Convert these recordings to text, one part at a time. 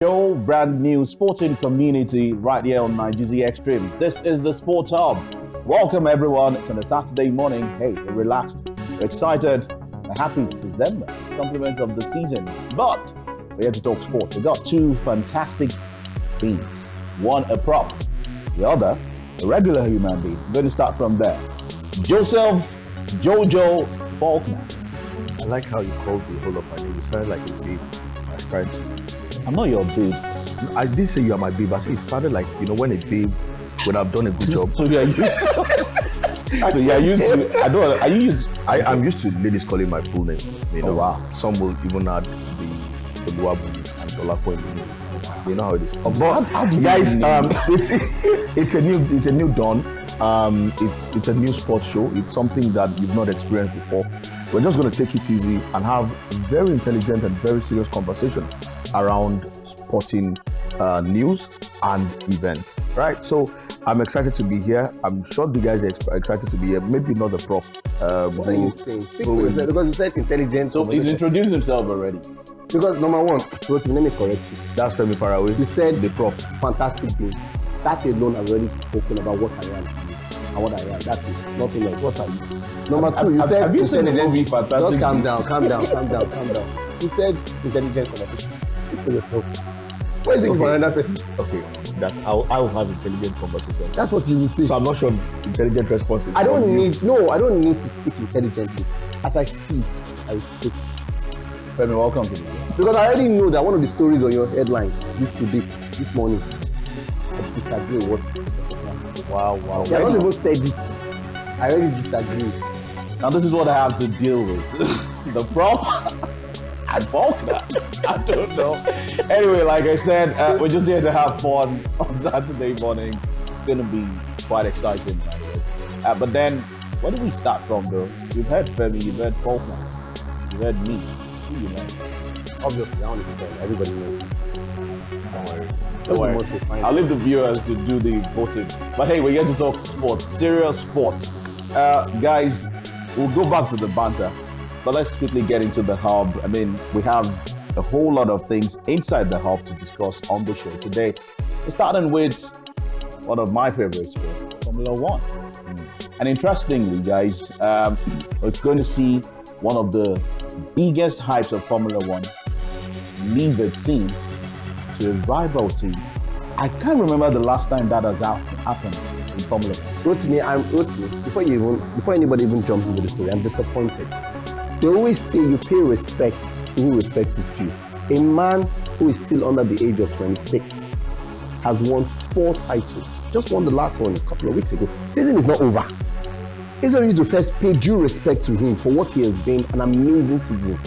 Your brand new sporting community right here on NigezieXtreme. This is the Sports Hub. Welcome everyone to the Saturday morning. Hey, we're relaxed, we're excited, we're happy it's December. Compliments of the season. But we're here to talk sports. We got two fantastic beings. One a prop, the other a regular human being. We're going to start from there. Joseph Jojo Faulkner. I like how you called the whole of my name. You sounded like a babe. I was trying to. I'm not your babe. I did say you are my babe. I said it sounded like, when a babe would have done a good job. So you are used to. So you are used to. I don't. Are you used? I'm used to ladies calling my full name. Oh wow. Some will even add the Luabu and Dolapo in the name. You know how it is. But how do you guys, it's a new dawn. It's a new sports show. It's something that you've not experienced before. We're just going to take it easy and have very intelligent and very serious conversation around sporting news and events, right? So I'm excited to be here. I'm sure the guys are excited to be here. Maybe not the prop. What are you saying? Because you said intelligent. So he's introduced himself already. Because number one, let me correct you. That's Femi Faraway. You said the prop. Fantastic being. That alone, I've already spoken about what I am and what I am. That's it. Nothing else. What are you? Number two, you said. Have you seen the movie Fantastic Just Beasts? calm down. You said intelligent conversation. Speak for yourself. Why are you thinking for another person? Okay, that I'll have intelligent conversation. That's what you will say. So I'm not sure intelligent responses. I don't need to speak intelligently. As I see it, I will speak. Femi, welcome to the show. Because I already know that one of the stories on your headline this morning, I disagree with what. Wow. You have not even said it. I already disagree. Now this is what I have to deal with. The prop and Faulkner. I don't know. Anyway, like I said, we're just here to have fun on Saturday mornings. It's going to be quite exciting. But then, where do we start from though? You've heard Femi, you've heard Faulkner, you've heard me. Who you know? Obviously, I don't need to tell you. Everybody knows. Don't worry. I'll leave the viewers to do the voting. But hey, we're here to talk sports, serious sports. Guys, we'll go back to the banter, but let's quickly get into the hub. I mean, we have a whole lot of things inside the hub to discuss on the show today. We're starting with one of my favorite sports, Formula One. And interestingly, guys, we're going to see one of the biggest hypes of Formula One leave a team to a rival team. I can't remember the last time that has happened in Formula One. Rotimi, before anybody even jumps into the story, I'm disappointed. They always say you pay respect to who respect is due. A man who is still under the age of 26 has won 4 titles. Just won the last one a couple of weeks ago. Season is not over. It's only to first pay due respect to him for what he has been, an amazing season.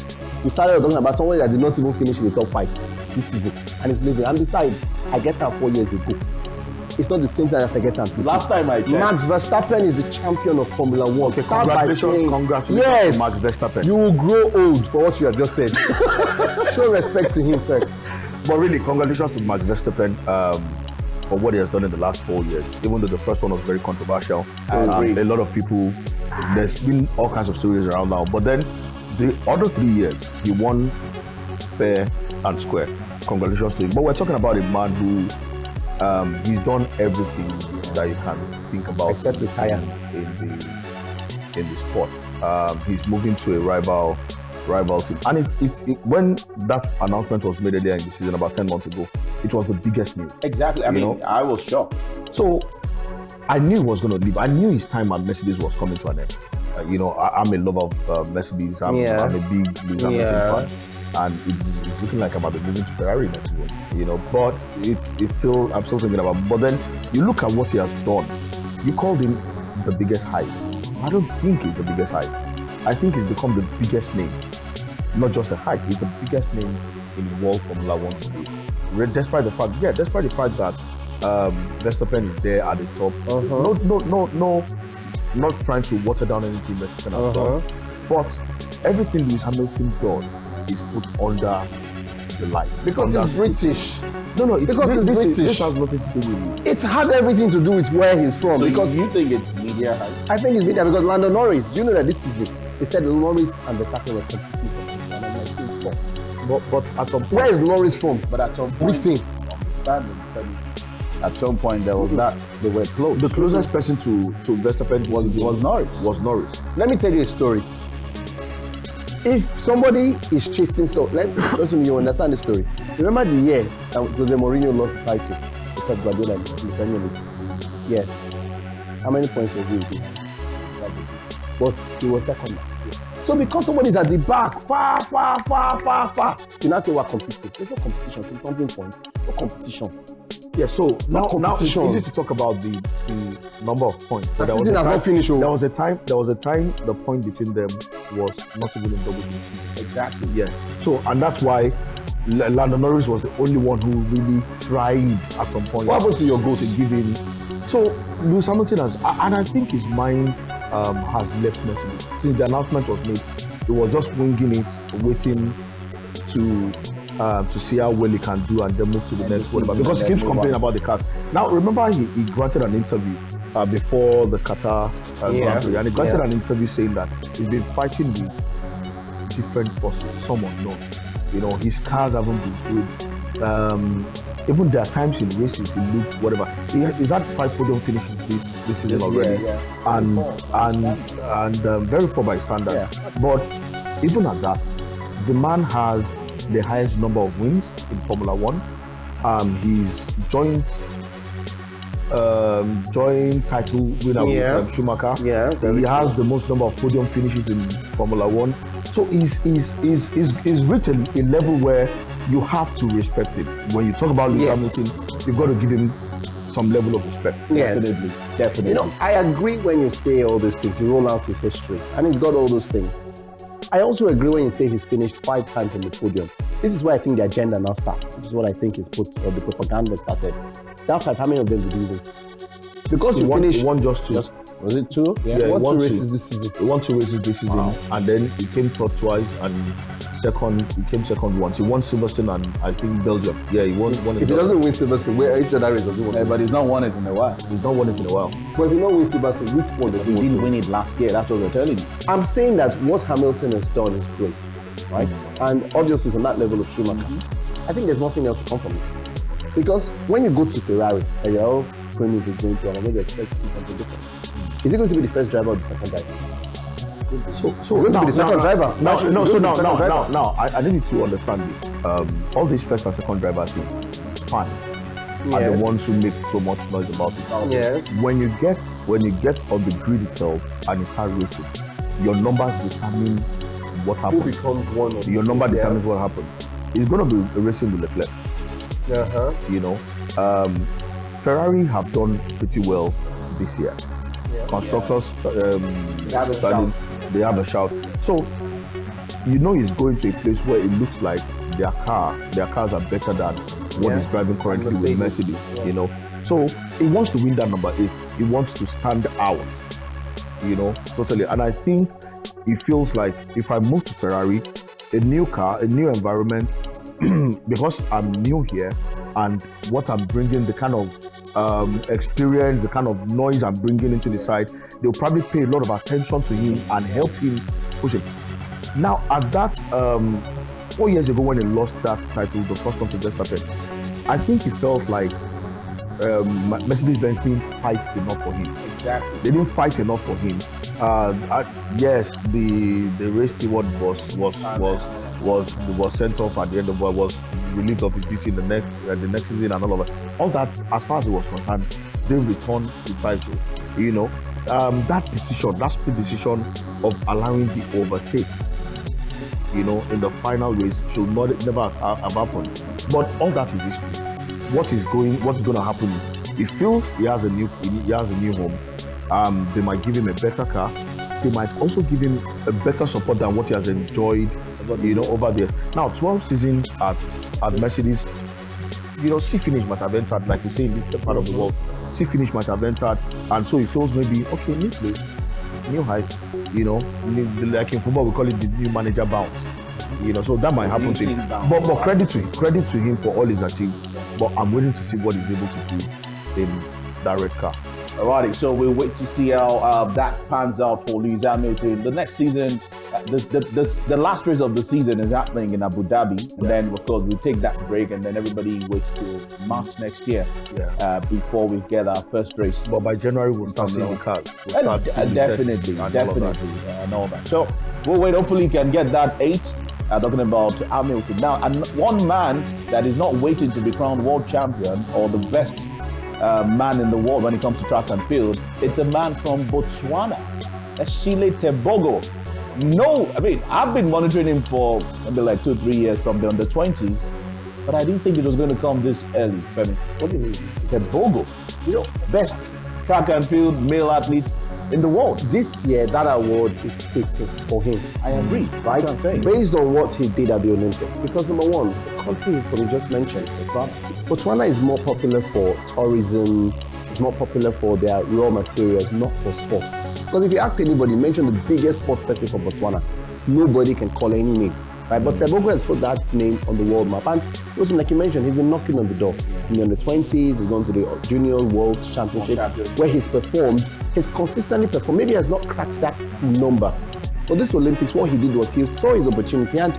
We started talking about someone that did not even finish in the top 5 this season, and is living. And besides, I get her 4 years ago. It's not the same time as I get her. Last time I checked, Max Verstappen is the champion of Formula One. Okay, congratulations yes, to Max Verstappen. You will grow old for what you have just said. Show respect to him first. But really, congratulations to Max Verstappen for what he has done in the last 4 years. Even though the first one was very controversial, a lot of people, there's been all kinds of stories around now. But then the other 3 years, he won fair and square. Congratulations to him. But we're talking about a man who he's done everything that you can think about, except retire in the sport. He's moving to a rival team, and it's when that announcement was made earlier in the season about 10 months ago, it was the biggest news. Exactly. I mean, I was shocked. So I knew he was going to leave. I knew his time at Mercedes was coming to an end. I'm a lover of Mercedes. I'm a big Mercedes fan. And it's looking like I'm about to move into Ferrari next season, but I'm still thinking about it. But then you look at what he has done. You called him the biggest hype. I don't think he's the biggest hype. I think he's become the biggest name. Not just a hype, he's the biggest name in world Formula One today. Despite the fact that Verstappen is there at the top. No, not trying to water down anything Verstappen has done. But everything Lewis Hamilton does is put under the light. Because he's British. No, it's because he's British. This has nothing to do with it. It has everything to do with where he's from. So because you think it's media hype? I think it's media because Lando Norris, you know that this season, they said Norris and Verstappen were competing for it. And I'm like, it's soft. but at some point, where is Norris from? But at some point, at some point there was that they were close. The closest person to Verstappen was Norris. Let me tell you a story. If somebody is chasing, you understand the story. Remember the year that Jose Mourinho lost the title to Pep Guardiola in the Premier League? Yes. How many points was he with? But he was second. So because somebody's at the back, far, you now say we're competing. There's no competition. It's something points. No competition. Yeah, so now it's easy to talk about the number of points. But there was a time the point between them was not even in double digits. Exactly. Yeah. So and that's why Lando Norris was the only one who really tried at some point. What happens to your goals? To give him. So Lewis Hamilton has, and I think his mind has left Mercedes since the announcement was made. He was just winging it, waiting to see how well he can do and then move to the next one. Because he keeps complaining about the cars. Now, remember he granted an interview before the Qatar Grand Prix, and he granted an interview saying that he's been fighting with different forces, some unknown. You know, his cars haven't been good. Even there are times in races he looked whatever. He's had 5 podium finishes this season already, and very poor by standards. Yeah. But even at that, the man has the highest number of wins in Formula 1. He's joint title winner with Schumacher. Yeah, he has the most number of podium finishes in Formula 1. So he's reached a level where you have to respect him. When you talk about Lewis Hamilton, you've got to give him some level of respect. Yes. Definitely. You know, I agree when you say all those things. You roll out his history, and he's got all those things. I also agree when you say he's finished 5 times on the podium. This is where I think the agenda now starts, which is what I think is put, or the propaganda started. That 5, how many of them did he win? Because you finished... Won just 2. Was it 2? Yeah, he won 2 races this season. He won 2 races this season, and then he came third twice, and he came second once. He won Silverstone and I think Belgium. Yeah, he won. If he doesn't win Silverstone, where each other race does he win? But he's not won it in a while. He's not won it in a while. But if he don't win Silverstone, which one does he win? He didn't win it last year. That's what we're telling you. I'm saying that what Hamilton has done is great, right? And obviously, on that level of Schumacher, I think there's nothing else to come from it. Because when you go to Ferrari, and you're all premium is going to, and maybe expect to see something different. Is he going to be the first driver or the second driver? So now, the second driver. Now, I need you to understand this. All these first and second drivers are the ones who make so much noise about it. Yes. When you get on the grid itself and you start racing, your numbers determine what happens. Who becomes one of your number determines what happens. It's going to be racing with Leclerc. You know, Ferrari have done pretty well this year. Constructors they have a shout. So you know he's going to a place where it looks like their cars are better than what he's driving currently with Mercedes. You know, so he wants to win that number 8. He wants to stand out. You know, totally. And I think he feels like if I move to Ferrari, a new car, a new environment, because I'm new here and what I'm bringing, the kind of experience, the kind of noise I'm bringing into the side, they'll probably pay a lot of attention to him and help him push it. Now, at that 4 years ago when he lost that title, the first one to Verstappen, I think he felt like Mercedes-Benz didn't fight enough for him. Exactly. They didn't fight enough for him. Yes, the race steward was sent off at the end of what was relieved of his duty in the next season and all of that. All that, as far as he was concerned, they returned his title. You know, that split decision of allowing the overtake, you know, in the final race should never have happened. But all that is history. What is going to happen is he feels he has a new home. They might give him a better car. They might also give him a better support than what he has enjoyed, you know, over there. Now, 12 seasons at Mercedes, you know, finish might have entered, like you say in this part of the world. Finish might have entered, and so he feels maybe, okay, new place, new height, you know, like in football we call it the new manager bounce, you know, so that might happen to him. But credit to him for all he's achieved. But I'm waiting to see what he's able to do in that red car. Alrighty, so we'll wait to see how that pans out for Lewis Hamilton. The next season, the last race of the season is happening in Abu Dhabi, and then of course we take that break, and then everybody waits till March next year before we get our first race. But by January we'll start seeing the cars. We'll start seeing definitely, and all that. So we'll wait. Hopefully, you can get that 8. Talking about Hamilton now, and one man that is not waiting to be crowned world champion or the best man in the world when it comes to track and field. It's a man from Botswana, Ashile Tebogo. No, I mean, I've been monitoring him for maybe like 2-3 years from the under-20s, but I didn't think it was going to come this early, Femi. What do you mean? Tebogo, best track and field male athlete in the world. This year, that award is fitting for him. I agree, right? That's what I'm saying. Based on what he did at the Olympics. Because number one, the country is what we just mentioned, Botswana. Botswana is more popular for tourism, it's more popular for their raw materials, not for sports. Because if you ask anybody, mention the biggest sports person for Botswana, nobody can call any name. Right? But Tebogo has put that name on the world map. And also, like you mentioned, he's been knocking on the door. In the under-20s, he's gone to the Junior World Championship, where he's performed. He's consistently performed. Maybe he has not cracked that number. But this Olympics, what he did was he saw his opportunity. And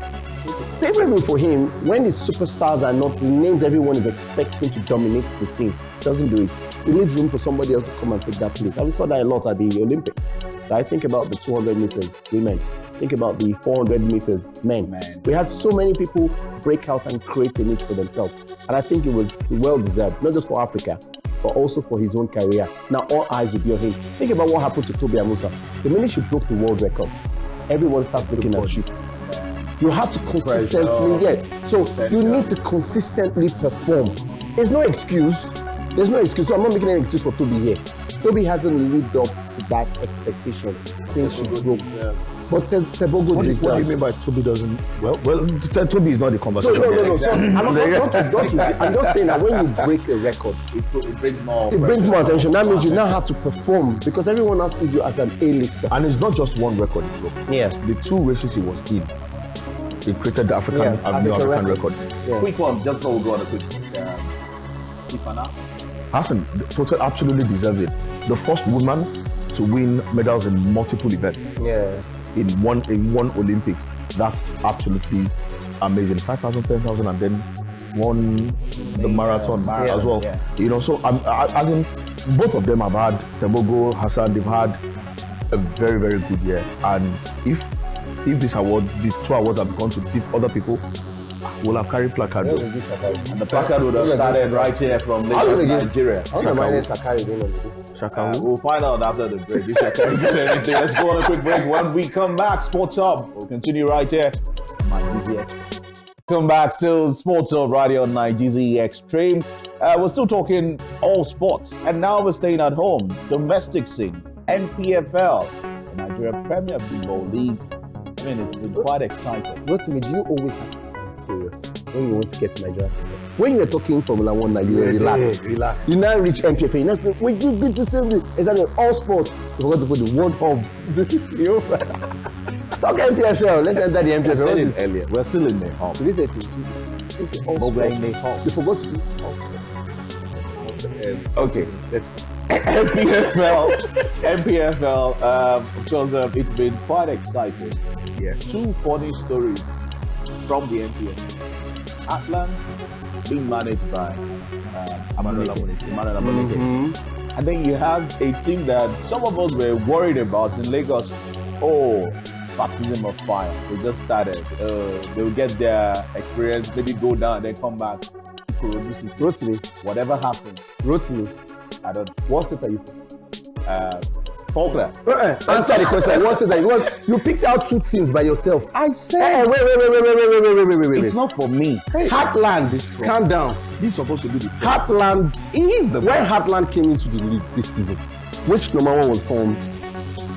favorably for him, when his superstars are not the names everyone is expecting to dominate the scene, doesn't do it. He leaves room for somebody else to come and take that place. And we saw that a lot at the Olympics. Right? Think about the 200 meters women. Think about the 400 meters men. We had so many people break out and create a niche for themselves. And I think it was well deserved, not just for Africa, but also for his own career. Now all eyes will be on him. Think about what happened to Tobi Amusa. The minute she broke the world record, everyone starts looking at you. You have to consistently, So you need to consistently perform. There's no excuse. There's no excuse. So I'm not making any excuse for Tobi here. Tobi hasn't lived up to that expectation since she broke. But Tebogo what do you mean by Tobi doesn't? Well, Tobi is not the conversation. No. So I'm just saying that when you break a record, it brings more. It brings more attention. That means you now have to perform because everyone else sees you as an A-lister. And it's not just one record he broke. Yeah. The 2 races he was in, he created the African record. Yeah. Quick one, just before we go on a quick. Sifana Hassan, absolutely deserves it. The first woman to win medals in multiple events. Yeah. In one Olympics. That's absolutely amazing. 5,000, 10,000, and then won the marathon as well. Yeah. So as in both of them have had Tebogo, Hassan, they've had a very, very good year. And if this award, these 2 awards have gone to other people, we'll have carried placard. And the placard would have started right here from Lagos, Nigeria. We'll find out after the break. If Shakari get anything. Let's go on a quick break. When we come back, Sports Hub. We'll continue right here. NigezieXtreme. Come back, still Sports Hub right here on NigezieXtreme. We're still talking all sports. And now we're staying at home. Domestic scene. NPFL. The Nigeria Premier Football League. I mean, it's been quite exciting. What do you always have to be serious when you want to get to Nigeria? When you're talking Formula 1 Nigeria, relax. You now reach NPFL. You now say, we did good to stay with exactly all sports. You forgot to put the word hub. Talk NPFL. Let's enter the NPFL. I said it earlier. We're still in the hub. So this is we're in the hub. You forgot to do all sports. Okay, let's go. NPFL, because it's been quite exciting. Yeah. 2 funny stories from the NPFL. Atlant being managed by Emmanuel Amonike. And then you have a team that some of us were worried about in Lagos. Baptism of fire. They just started. They'll get their experience, maybe go down and then come back to Rotimi. Whatever happened. Rotimi. I don't know. What state are you from? Faulkner. Answer the question. What state are you? You picked out 2 teams by yourself. I said. Wait. It's not for me. Hey, Heartland, calm down. This is supposed to be the Heartland. When Heartland came into the league this season, which number 1 was formed,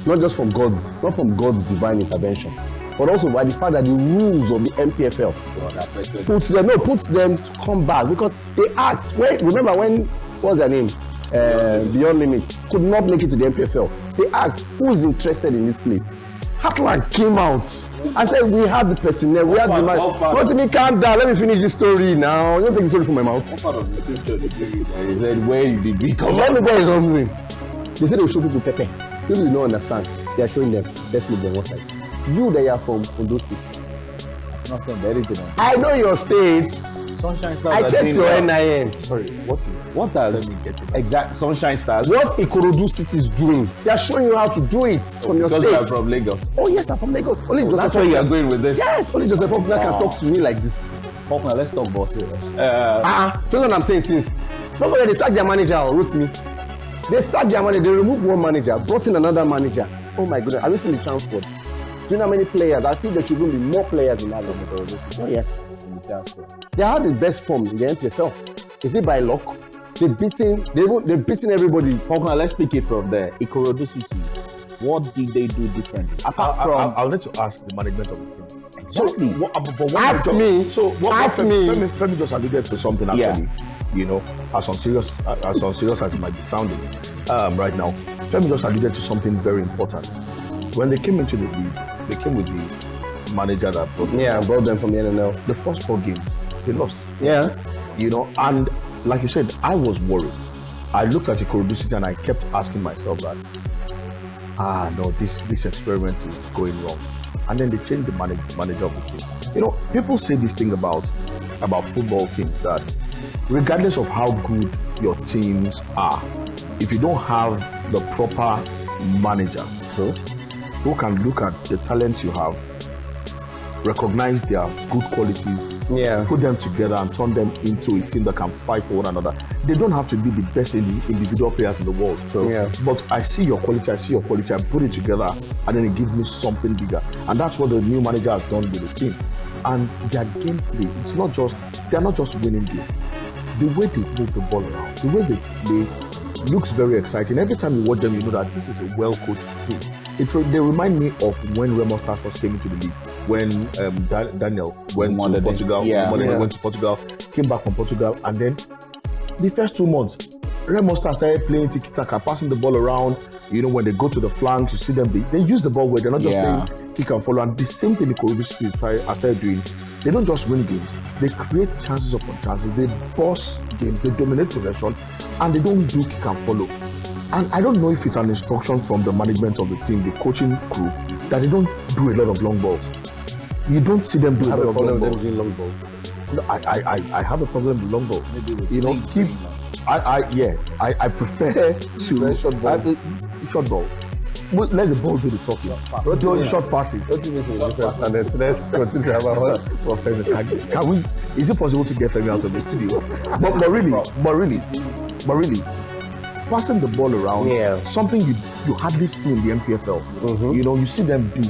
not from God's divine intervention, but also by the fact that the rules of the NPFL puts them to come back because they asked. Remember when what's their name? Beyond Limit could not make it to the NPFL. They asked, who is interested in this place? Heartland came out and said, we have the personnel, we have the man. Let me calm down, let me finish this story now. You don't take the story from my mouth. What part of the picture did you read? He said, where did we come Let me tell you something. They said they will show people Pepe. People do not understand. They are showing them. Let's move them one side. You that are from Ondo State. I'm not saying anything. I know your state. Sunshine Stars. I checked your NIN. Sorry, what does exact Sunshine Stars? What Ikorodu City is doing? They are showing you how to do it from your state. Because you are from Lagos. Oh yes, I'm from Lagos. That's where you are going with this. Yes, only Joseph Poplar can talk to me like this. Poplar, let's talk about serious. So what I'm saying since. Don't forget they sacked their manager, Rotimi. They sacked their manager, they removed one manager, brought in another manager. Oh my goodness, have you seen the transfer? Do you know how many players? I think there should even be more players in that list. Oh yes. They had the best form in the NPFL. Is it by luck? They've beaten everybody. Poplar, let's pick it from there. Ikorodu City. What did they do differently? Apart from, I'll need to ask the management of the team. Exactly. Ask me. Femi just alluded to something actually. Yeah. You know, as unserious as it might be sounding right now. Femi just alluded to something very important. When they came into the league, they came with the manager that brought them from the NNL. The first 4 games, they lost. Yeah. You know, and like you said, I was worried. I looked at Ikorodu City and I kept asking myself that, no, this experiment is going wrong. And then they changed the manager of the team. You know, people say this thing about football teams that regardless of how good your teams are, if you don't have the proper manager who can look at the talents you have, recognize their good qualities, put them together and turn them into a team that can fight for one another. They don't have to be the best individual players in the world. But I see your quality, I put it together, and then it gives me something bigger. And that's what the new manager has done with the team. And their gameplay, they're not just winning games. The way they move the ball around, the way they play looks very exciting. Every time you watch them, you know that this is a well-coached team. They remind me of when Remo Stars first came into the league, when Daniel went to Portugal, went to Portugal, came back from Portugal, and then the first 2 months, Remo Stars started playing tiki-taka, passing the ball around. You know, when they go to the flanks, you see them, they use the ball where they're not just playing kick and follow. And the same thing the Ikorodu City started doing. They don't just win games, they create chances upon chances, they boss games, they dominate possession, and they don't do kick and follow. And I don't know if it's an instruction from the management of the team, the coaching crew, that they don't do a lot of long balls. You don't see them do a lot of long balls. I have a problem with long balls. You know, I prefer to short ball. Well, let the ball do the talking. Do the short passes. Let's continue about Can we? Is it possible to get Femi out of the studio? but really, passing the ball around, something you hardly see in the MPFL. You know, you see them do,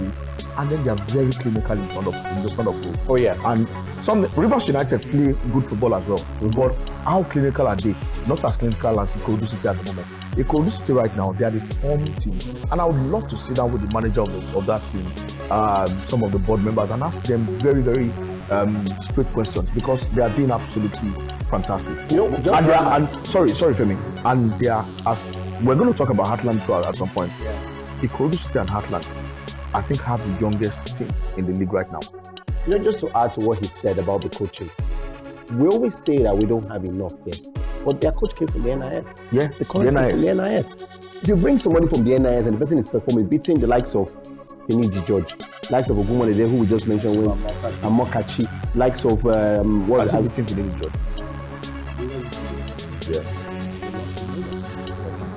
and then they are very clinical in the front of goal. Oh yeah. And some Rivers United play good football as well. But how clinical are they? Not as clinical as Ikorodu City at the moment. Ikorodu City right now, they are the form team, and I would love to sit down with the manager of that team, some of the board members, and ask them very, very straight questions, because they are doing absolutely fantastic. You know, sorry, Femi. And they are, as we're going to talk about Heartland at some point. Ikorodu City and Heartland, I think, have the youngest team in the league right now. You know, just to add to what he said about the coaching, we always say that we don't have enough here, but their coach came from the NIS. Yeah, the coach came from the NIS. If you bring somebody from the NIS and the person is performing, beating the likes of Nigezie, likes of Ogunmole, who we just mentioned, and Mokachi, likes of what is everything to Nigezie? Yeah.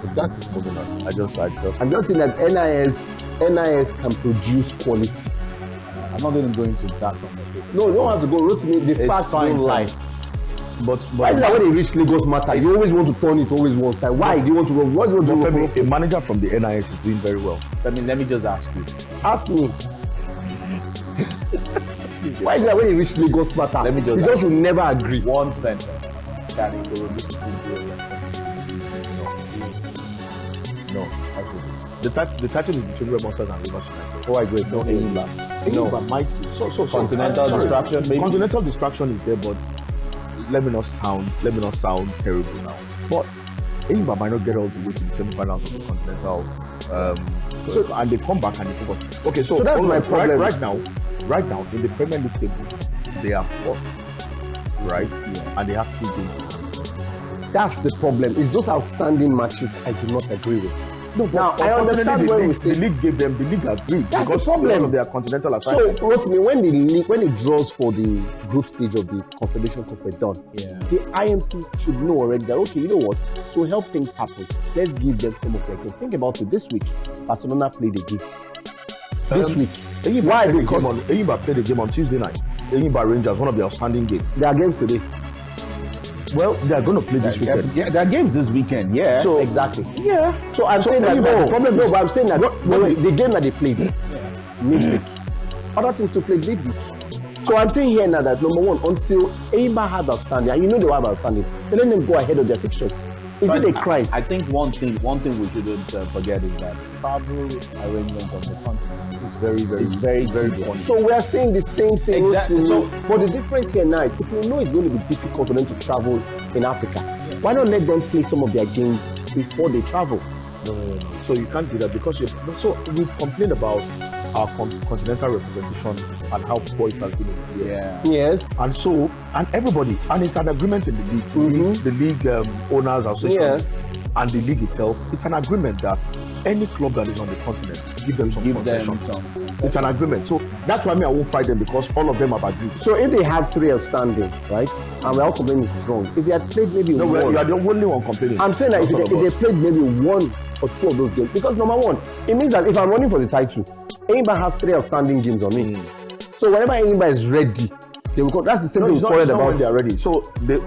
Exactly. I'm just saying that NIS can produce quality. I'm not going to go into that conversation. No, you don't have to go. Rotimi, the facts don't lie. But why is it that when they reach Lagos matter, you always want to turn it always one side? Why do you want to go? What do you want to do? A manager from the NIS is doing very well. Let me just ask you. Ask me. Why is it that when they reach Lagos matter, let me just you just will never agree? One sentence. Can it go? No. The title is between Remo Stars and Rivers United. Oh, I agree. No, Enyimba might be. So continental distraction. Maybe. Continental distraction is there, but let me not sound terrible now. But Enyimba might not get all the way to the semi-finals of the continental. And they come back and they focus. Okay, so that's my problem. Right now in the Premier League table, they are 4th, right? Yeah. And they have 2 games. That's the problem. It's those outstanding matches I do not agree with. No, now I understand when we say the league gave them, the league agreed. That's the problem of their continental assignment. So, Rotimi, when it draws for the group stage of the Confederation Cup were done, the IMC should know already that, okay, you know what, to help things happen, let's give them some of their games. Think about it, this week, Barcelona played a game. This week. Why? Because Enyimba played a game on Tuesday night. Enyimba Rangers, one of the outstanding games. There are games today. Well, they are going to play this weekend. Yeah, there are games this weekend. Yeah. So exactly. Yeah. So I'm saying that but I'm saying that the game that they played midweek, other teams to play midweek. So I'm saying here now that number one, until Enyimba had outstanding, and you know they have outstanding, they let them go ahead of their fixtures. Is it a crime? I think one thing we shouldn't forget is that travel arrangement on the continent is very important. So we are saying the same thing. Exactly. But the difference here now is if you know it's going to be difficult for them to travel in Africa, why not let them play some of their games before they travel? No. So you can't do that because we've complained about our continental representation and how poor it has been in the years. Yes. And everybody, and it's an agreement in the league, the league owners association and the league itself. It's an agreement that any club that is on the continent, give them some concession. It's an agreement. So that's why I won't fight them because all of them have agreed. So if they have 3 outstanding, right, and we're all complaining it's wrong, if they had played maybe one. No, you are the only one complaining. I'm saying that if they played maybe 1 or 2 of those games, because number one, it means that if I'm running for the title, Enyimba has 3 outstanding games on me. So whenever Enyimba is ready, they will go. That's the same thing we about when they are ready. So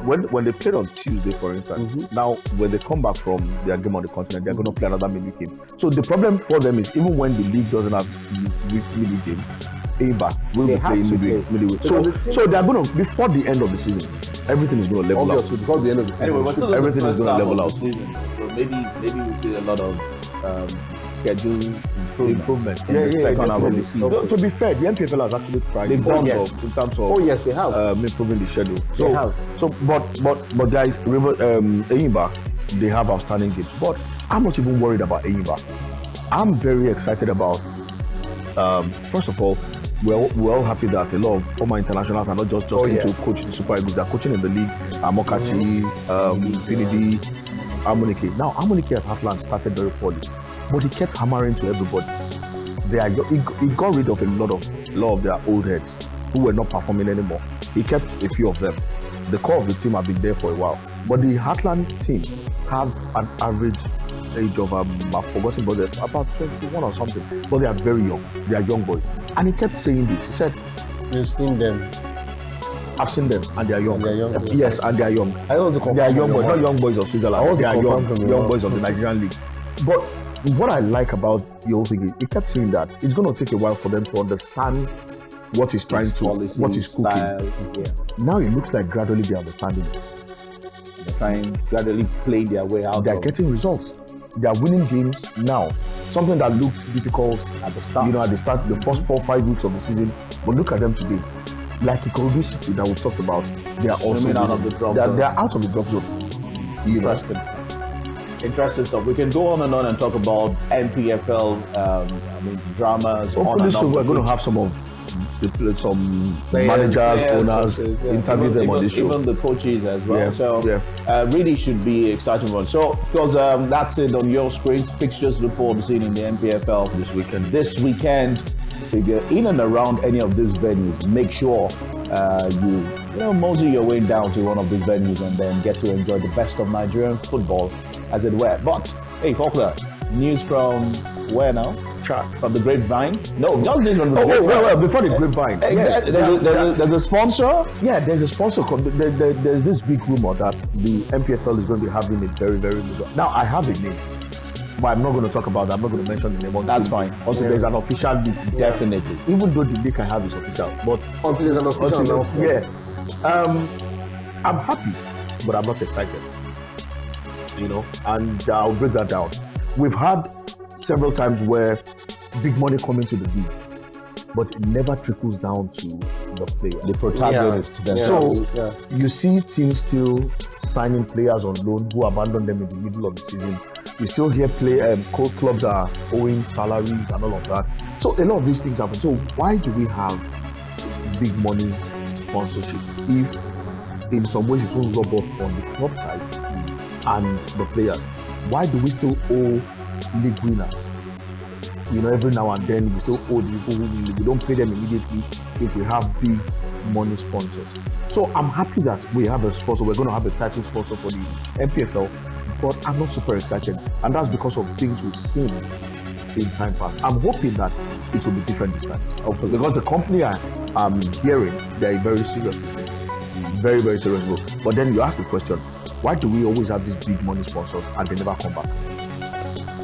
when they played on Tuesday, for instance, now when they come back from their game on the continent, they're going to play another mini game. So the problem for them is even when the league doesn't have mini games, Enyimba will be playing midweek. So they're going to, before the end of the season, everything is going to level out. Before the end of the season. Anyway, but still everything is going to level out. Season, so maybe we see a lot of schedule improvement in the second half of the season. So, to be fair, the NPFL has actually tried in terms of they have improving the schedule. But guys, Enyimba, they have outstanding games. But I'm not even worried about Enyimba. I'm very excited about. First of all, we're all happy that a lot of former internationals are not just to coach the Super Eagles. They're coaching in the league. Amokachi, Finidi, Amunike. Now Amunike at Heartland started very poorly, but he kept hammering to everybody. He got rid of a lot of their old heads who were not performing anymore. He kept a few of them. The core of the team have been there for a while, but the Heartland team have an average age of I've forgotten, but they're about 21 or something. But they are very young. They are young boys, and he kept saying this. He said, "You've seen them." I've seen them, and they are young. Yes, and they are young. I want to they are young boys, not young boys of Switzerland. They are young boys of the Nigerian league. But what I like about the whole thing is, he kept saying that it's going to take a while for them to understand what he's trying to, what he's cooking. Now it looks like gradually they're understanding it. They're trying gradually playing their way out. They're getting results. They are winning games now. Something that looked difficult at the start. At the start, the first 4 or 5 weeks of the season. But look at them today. Like Ikorodu City that we talked about, they are also out of the drop zone. They are out of the drop zone. Interesting stuff. We can go on and talk about NPFL, dramas. Hopefully soon we're going to have some managers, owners, interview them on this show. Even the coaches as well. Really should be exciting one. So, because that's it on your screens. Fixtures look forward to seeing in the NPFL this weekend. If you're in and around any of these venues, make sure you mosey your way down to one of these venues and then get to enjoy the best of Nigerian football, as it were. But hey, Kokla, news from where now? From the grapevine? No, just news from the grapevine. Well, before the grapevine. There's a sponsor? Yeah, there's a sponsor. There's this big rumor that the NPFL is going to be having a very, very big. Now, I have a name, but I'm not going to talk about that. I'm not going to mention the name. That's fine. Also, there's an official leak. Definitely. Even though the leak I have is official. But until there's an official I'm happy, but I'm not excited. And I'll break that down. We've had several times where big money come into the league, but it never trickles down to the players, the protagonists themselves. So you see teams still signing players on loan who abandon them in the middle of the season. You still hear clubs are owing salaries and all of that. So a lot of these things happen. So why do we have big money sponsorship if in some ways it will rub off on the club side and the players? Why do we still owe league winners. You know, every now and then we still owe the people who win league. We don't pay them immediately if we have big money sponsors. So I'm happy that we have a sponsor. We're going to have a title sponsor for the MPFL, but I'm not super excited, and that's because of things we've seen in time past. I'm hoping that it will be different this time. Hopefully. Because the company I'm hearing, they're very serious with it. Very, very serious. But then you ask the question, why do we always have these big money sponsors and they never come back?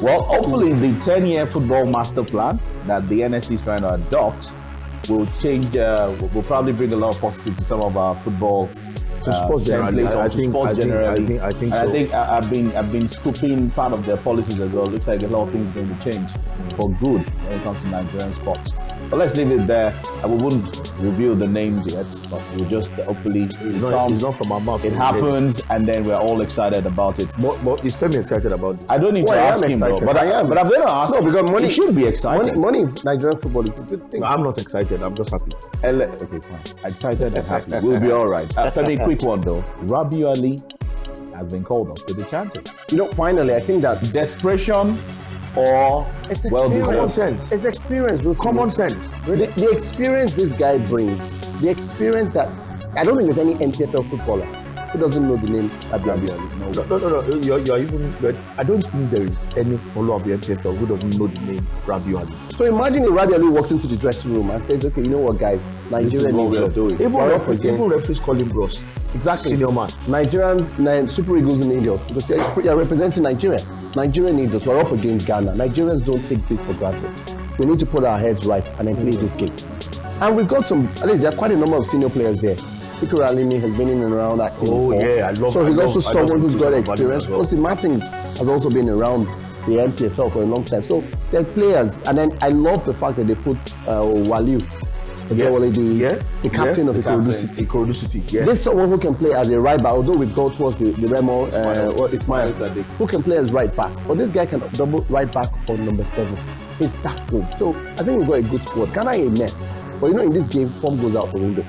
Well, hopefully the 10-year football master plan that the NSC is trying to adopt will change, will probably bring a lot of positive to some of our football sports generally. I think I've been scooping part of their policies as well. Looks like a lot of things are going to change for good when it comes to Nigerian sports. But let's leave it there. We wouldn't reveal the names yet, but we'll just hopefully it's not from our mouth. It happens, and then we're all excited about it. But is Femi excited about it? I don't need to ask him, though. But I am. But I'm going to ask. No, because money. He should be excited. Money in Nigerian football is a good thing. No, I'm not excited. I'm just happy. Okay, fine. Excited and happy. We'll be all right. Femi, quick one though. Rabiu Ali has been called up to the chances. You know, finally, I think that desperation. Or common sense. It's experience. Common sense. The experience this guy brings, the experience that I don't think there's any NPFL footballer who doesn't know the name Rabiu Ali. No. You're even. I don't think there is any follower of the NPFL who doesn't know the name Rabiu Ali. So imagine if Rabiu Ali walks into the dressing room and says, "Okay, you know what, guys, Nigeria needs us." Even referees call him bros. Exactly. Senior man. Nigerian Super Eagles need us because you're representing Nigeria. Nigeria needs us. We're up against Ghana. Nigerians don't take this for granted. We need to put our heads right and then play this game. And we've got at least there are quite a number of senior players there. Sikur Alimi has been in and around that team before. Yeah, so he's also someone who's got experience. Osi Martins has also been around the NPFL for a long time. So they're players. And then I love the fact that they put Waliu. The captain of the Ikorodu City. Yeah. This is someone who can play as a right back, although we go towards the Remo Ismail, who can play as right back. But this guy can double right back on number 7. He's that good. So I think we've got a good squad. Ghana a mess. But you know, in this game, form goes out the window.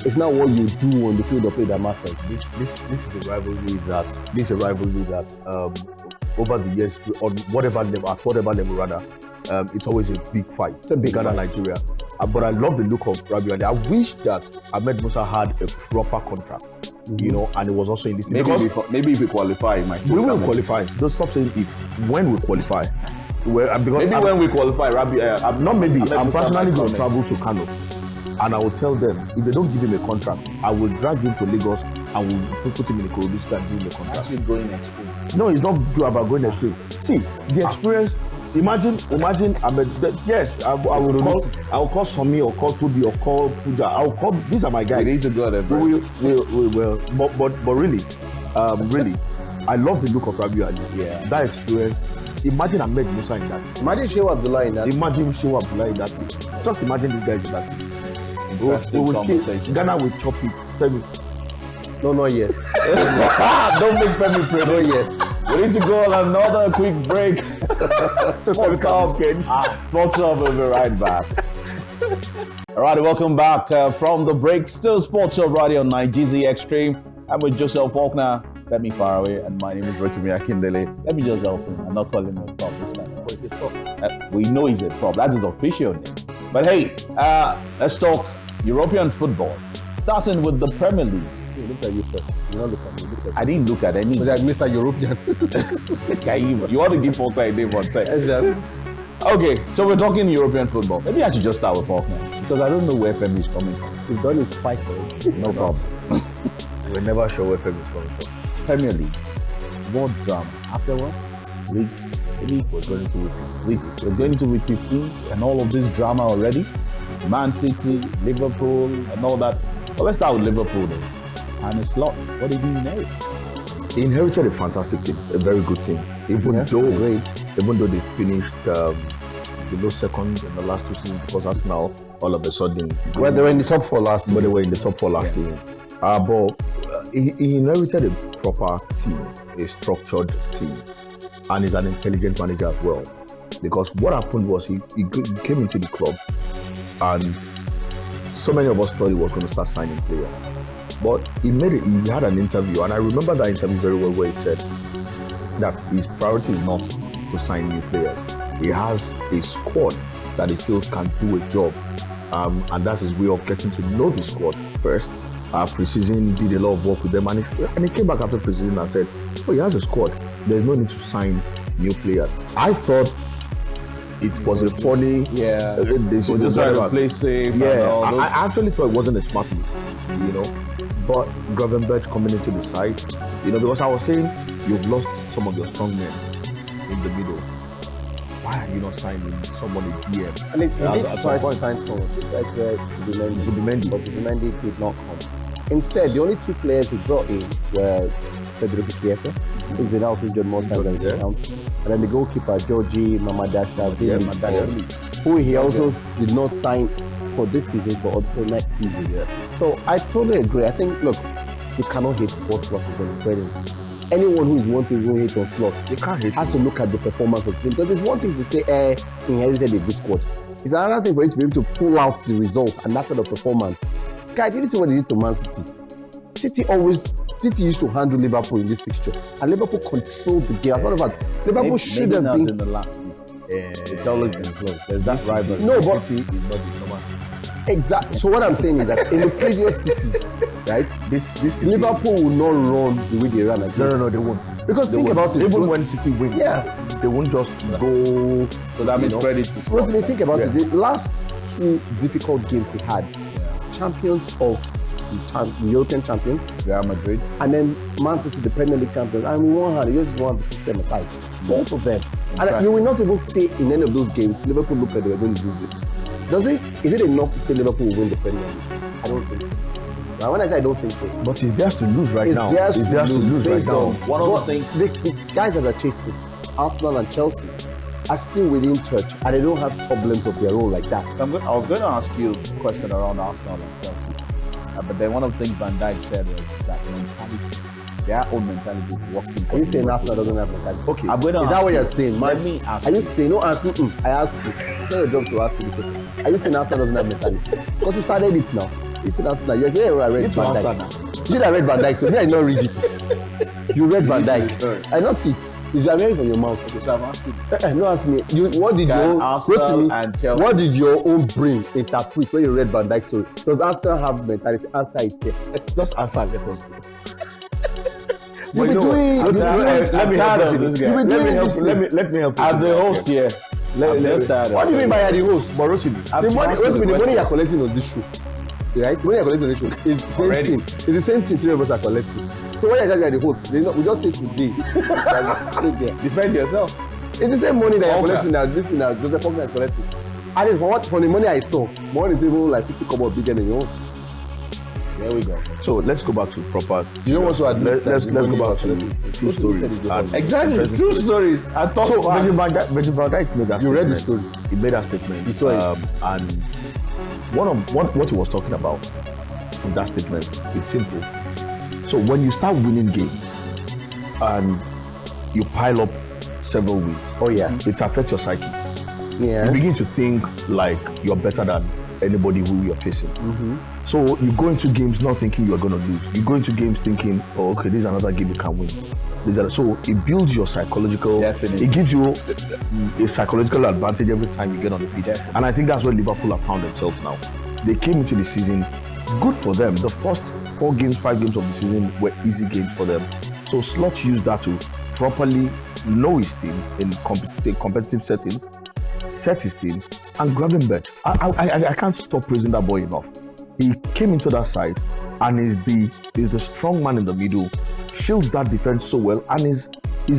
It's not what you do on the field of play that matters. This is a rivalry that over the years, on whatever level rather, it's always a big fight. It's a big Ghana, Nigeria. But I love the look of Rabiu Ali. I wish that Ahmed Musa had a proper contract, you know, and it was also in this. Maybe if we qualify, we will qualify. Don't stop saying if. When we qualify, when we qualify, not maybe. I'm personally going to travel to Kano, and I will tell them if they don't give him a contract, I will drag him to Lagos and will put him in the Ikorodu City and give him a contract. Actually going extreme. No, it's not about going extreme. See the experience. Imagine, yes, I will call Somi or call Tudi or call Puja. These are my guys. We need to go there, bro. We will. But really, I love the look of Rabiu Ali. Yeah. That experience. Imagine Ahmed Musa in that. Imagine Shehu Abdullah in that. Just imagine these guys in that. Ghana will chop it. Femi. No, not yet. Don't make Femi pray. Not yet. We need to go on another quick break. Sports Up will be right back. All right, welcome back from the break. Still Sports Up Radio on NigezieXtreme. I'm with Joseph Faulkner, Femi Faraway, and my name is Rotimi Akindele. Let me just help him. I'm not calling him a prop this time. We know he's a prop. That's his official name. But hey, let's talk European football. Starting with the Premier League. Look at you first. You don't look at me. Look at I didn't look at any. But like Mr. European. You want to give Faulkner a name for a second? Okay, so we're talking European football. Maybe I should just start with Faulkner because I don't know where Femi is coming from. We've done it twice already. No problem. We're never sure where Femi is coming from. Premier League. What drama? After what? We're going into week 15 and all of this drama already. Man City, Liverpool, and all that. Well, let's start with Liverpool though. And it's Slot. What did he inherit? He inherited a fantastic team, a very good team. Even though they finished second in the last 2 seasons because Arsenal all of a sudden. Well, they were in the top 4 last season. But they were in the top 4 last season. But he inherited a proper team, a structured team, and he's an intelligent manager as well. Because what happened was he came into the club, and so many of us thought he was going to start signing players. But he had an interview, and I remember that interview very well, where he said that his priority is not to to sign new players. He has a squad that he feels can do a job. And that's his way of getting to know the squad first. Pre-season did a lot of work with them, and he came back after pre-season and said, oh, he has a squad. There's no need to sign new players. I thought it was a funny... Yeah, they just trying to play safe. Yeah, I actually thought it wasn't a smart move, you know. But Gravenberch coming into the side, you know, because I was saying, you've lost some of your strong men in the middle. Why are you not signing someone in DM? I mean, he did try to sign someone Zubimendi, but Zubimendi did not come. Instead, the only 2 players he brought in were Federico Chiesa, who's been out injured more times than he can count, and then the goalkeeper, Georgie Mamadashvili, who he also did not sign for this season, but until next season. So I totally agree. I think, look, you cannot hate sports club for the credit. Anyone who is wanting to hate on Slot, they can't hate has to look at the performance of the team. Because it's one thing to say, he inherited a good squad. It's another thing for you to be able to pull out the result and that sort of performance. Guy, did you see what they did to Man City? City used to handle Liverpool in this fixture, and Liverpool controlled the game. As a matter of fact, Liverpool should have been in the last week. It's always been close. There's that rivalry. No, but City is not the normal City. Exactly. So what I'm saying is that in the previous cities, right, this Liverpool will not run the way they ran against. No, they won't. Because think about it. Even when City wins, they won't just go. So that means credit to Spurs. Because think about it, the last 2 difficult games we had, champions of the European champions, Real Madrid, and then Man City, the Premier League champions, and we won her. You just want to put them aside. Both of them. And you will not even say in any of those games, Liverpool looked like they were going to lose it. Is it enough to say Liverpool will win the Premier League? I don't think so. Now, when I say I don't think so, but it's theirs to lose right now. It's theirs to lose right now. One of the things the guys that are chasing, Arsenal and Chelsea, are still within touch, and they don't have problems of their own like that. I was going to ask you a question around Arsenal and Chelsea, but then one of the things Van Dijk said was that mentality. Their own mentality is working. Are you saying Arsenal doesn't have mentality? Okay. I'm going to is that what you're saying? Let me ask you. Are you saying, no, ask me? I asked you. It's not your job to ask me this question. Are you saying Arsenal doesn't have mentality? Because you started it now. You said Arsenal. You're here, I read Van Dijk. You did I read Van Dijk, so me I not read it. You read Van Dijk. I not see it. It's American from your mouth. Okay, so I'm asking. No, ask me. What did your own brain interpret when you read Van Dijk story? Does Arsenal have mentality? Answer it here. Just answer. Let us go. Let me help this guy. Let me help you. I'm the host here. Let's start. What do you mean by the host? The money you're collecting on this show, right? The money you're collecting on this show is the same thing. It's the same thing 3 of us are collecting. So when you're the host, we just say today. Defend yourself. It's the same money that you're collecting now. This is now Joseph Company is collecting. And it's for the money I saw, more is even like 50 come up bigger than your own. There we go. So let's go back to proper. You know what? So let's go back to true stories. Exactly, true stories. I thought so. Virgil van Dijk made that. You read the story. He made that statement. And what he was talking about in that statement is simple. So when you start winning games and you pile up several wins, it affects your psyche. Yes. You begin to think like you're better than anybody who you're facing. So you go into games not thinking you're going to lose. You go into games thinking, oh, okay, this is another game you can win. So it builds your psychological. Definitely. It gives you a psychological advantage every time you get on the pitch. Definitely. And I think that's where Liverpool have found themselves now. They came into the season, good for them. The first 5 games of the season were easy games for them. So Slot used that to properly know his team in competitive settings, set his team, and Gravenberch. I can't stop praising that boy enough. He came into that side and is the strong man in the middle, shields that defense so well, and his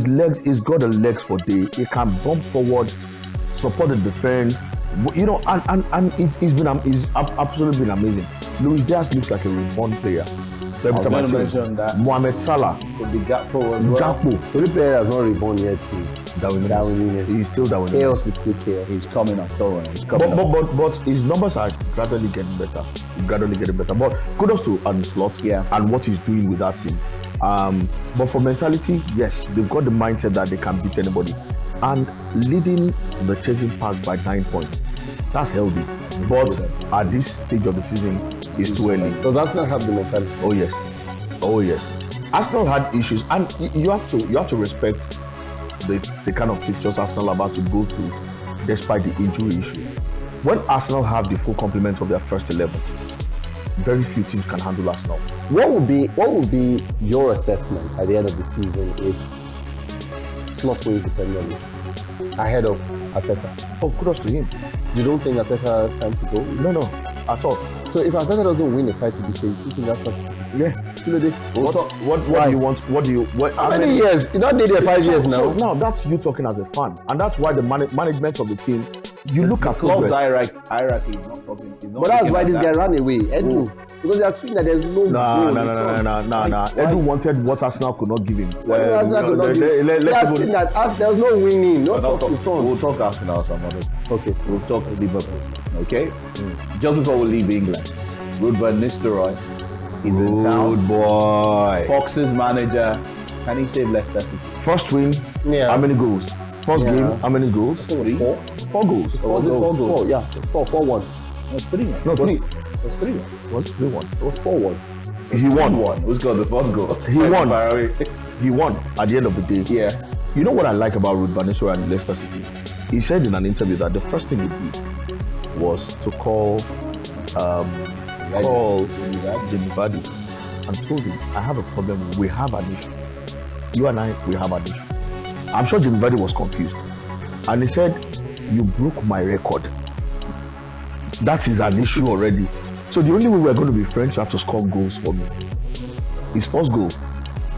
legs, he's got the legs for day. He can bump forward, support the defense, you know, and he's absolutely been amazing. Luis Diaz looks like a reborn player. I was going to mention that. Mohamed Salah, could be Gakpo as well. The only player that's not reborn yet is Darwin Núñez. He's still Darwin Núñez. Chaos is still chaos. He's coming up, But his numbers are gradually getting better. But kudos to Slot and what he's doing with that team. But for mentality, yes, they've got the mindset that they can beat anybody. And leading the chasing pack by 9 points, that's healthy. But at this stage of the season, it's too early. Does Arsenal have the mentality? Oh yes. Arsenal had issues, and you have to respect the kind of fixtures Arsenal are about to go through, despite the injury issue. When Arsenal have the full complement of their first 11, very few teams can handle Arsenal. What would be your assessment at the end of the season if Slot wins the Premier League ahead of Arteta? Oh, kudos to him. You don't think Arteta has time to go? No, at all. So if Arteta doesn't win the title this year, you think that's yeah. What do you want? How many years? You don't need it 5 years now. So now that's you talking as a fan, and that's why the management of the team. You look at club's hierarchy is not talking. But that's why this guy ran away, Edu, because they are seeing that there's no. No. Edu wanted what Arsenal could not give him. Arsenal could not give him. They are seeing that there's no winning, no top to front. We'll talk Arsenal some other. Okay. We'll talk Liverpool. Okay. Just before we leave England, Ruud van Nistelrooy is in town. Good boy. Fox's manager. Can he save Leicester City? First win. Yeah. How many goals? First game. How many goals? 3. 4 goals. Was it 4 goals? 4, yeah. 4-1. It was 3-1. No, 3. It was 3-1. Was 3-1? It was 4-1. He won. Who's got the 4th goal? He won. He won at the end of the day. Yeah. You know what I like about Ruud van Nistelrooy and Leicester City? He said in an interview that the first thing he did was to call Jamie Vardy and told him, I have a problem. We have an issue. You and I, we have an issue. I'm sure Jamie Vardy was confused. And he said, you broke my record. That is an issue already. So the only way we're going to be friends, you have to score goals for me. His first goal.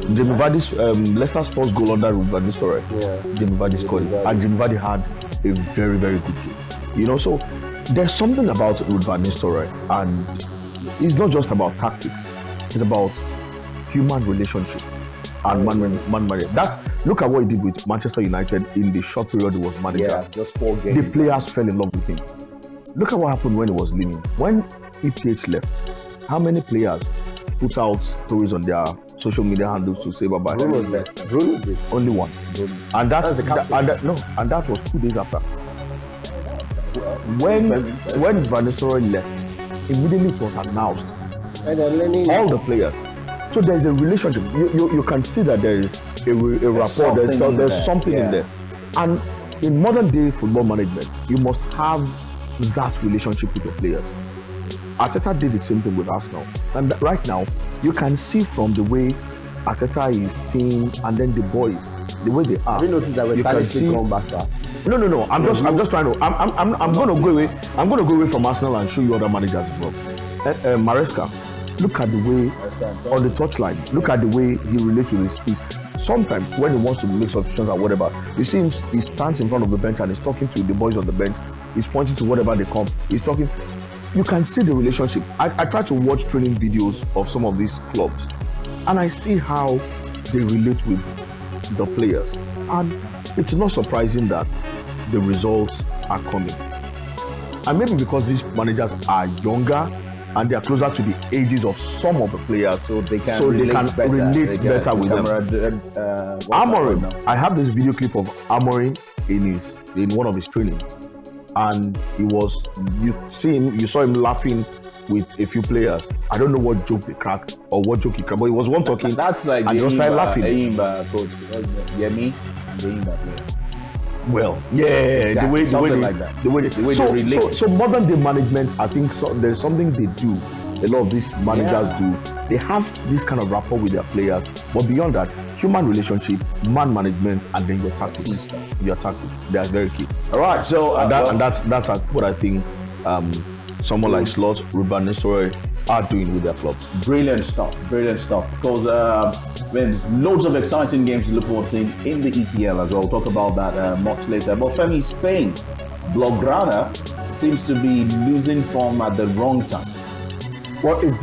Jamie Vardy's, Leicester's first goal under Ruud van Nistelrooy. Yeah. Jamie Vardy scored it. And Jamie Vardy had a very, very good game. You know, so there's something about Ruud van Nistelrooy, and it's not just about tactics. It's about human relationship and man. Look at what he did with Manchester United in the short period he was manager. Yeah, just 4 games. The players fell in love with him. Look at what happened when he was leaving. When ETH left, how many players put out stories on their social media handles to say bye-bye? Bruno was best. Bruno did. Only one. Bruno. And that's the captain. And that was 2 days after. When Van Nistelrooy left, immediately it was announced. All the players. So there's a relationship. You can see that there is a rapport. There's something in there. And in modern day football management, you must have that relationship with your players. Arteta did the same thing with Arsenal. And right now, you can see from the way Arteta is team and then the boys, the way they are. Have you noticed that we're starting to come back to us? No. I'm just trying to. I'm going to go away. I'm going to go away from Arsenal and show you other managers as well. Maresca, look at the way on the touchline. Look at the way he relates with his piece. Sometimes when he wants to make substitutions or whatever, you see him. He stands in front of the bench and he's talking to the boys on the bench. He's pointing to whatever they come. He's talking. You can see the relationship. I try to watch training videos of some of these clubs, and I see how they relate with the players. And it's not surprising that the results are coming. And maybe because these managers are younger and they are closer to the ages of some of the players, so they can relate better with them. Amorim, I have this video clip of Amorim in one of his trainings, and you saw him laughing with a few players. I don't know what joke they cracked or what joke he cracked, but he was one talking. That's like and just started laughing. Coach, Yemi and the player. Well, yeah, exactly. the way they relate. So modern day management, I think there's something they do. A lot of these managers do. They have this kind of rapport with their players, but beyond that, human relationship, man management, and then your tactics. That's very key. All right, so that's what I think. Someone like Slot, Ruud van Nistelrooy are doing with their clubs. Brilliant stuff. Because there's loads of exciting games to look forward to in the EPL as well. We'll talk about that much later. But Femi, Spain, Blaugrana seems to be losing form at the wrong time. Well, it's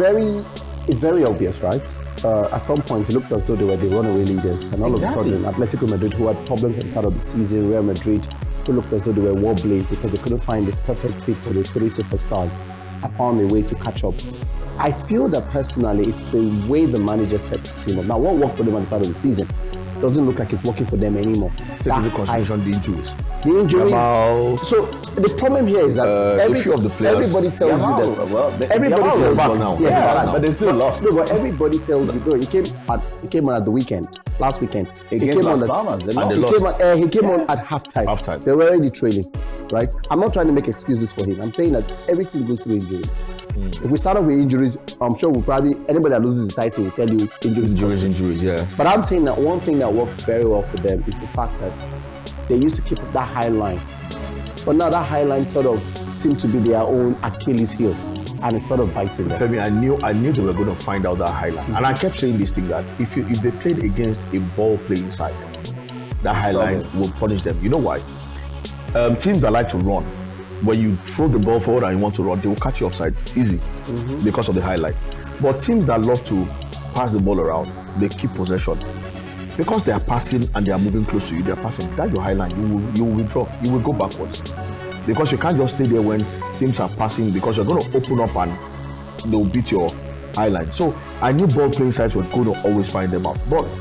very obvious, right? At some point, it looked as though they were the runaway leaders, and all of a sudden, Atletico Madrid, who had problems at the start of the season, Real Madrid, who looked as though they were wobbly because they couldn't find the perfect fit for the 3 superstars, have found a way to catch up. I feel that personally, it's the way the manager sets the team up. Now, what worked for them at the start of the season doesn't look like it's working for them anymore. Take into consideration the injuries. The injuries. So the problem here is that everybody tells you that. Everybody tells you now. Yeah, but they still lost. No, but everybody tells you though. He came on at the weekend, last weekend. He came on at halftime. They were already trailing, right? I'm not trying to make excuses for him. I'm saying that everything goes through injuries. If we start off with injuries, I'm sure anybody that loses his title will tell you injuries. Yeah. But I'm saying that one thing that worked very well for them is the fact that they used to keep up that high line. But now that high line sort of seemed to be their own Achilles heel, and it's sort of biting them. Femi, I knew they were going to find out that high line. And I kept saying this thing that if they played against a ball playing side, that high line will punish them. You know why? Teams that like to run, when you throw the ball forward and you want to run, they will catch you offside easy because of the high line. But teams that love to pass the ball around, they keep possession. Because they are passing and they are moving close to you, they are passing. That's your high line. You will withdraw. You will go backwards. Because you can't just stay there when teams are passing, because you're going to open up and they'll beat your high line. So I knew ball playing sides were going to always find them out. But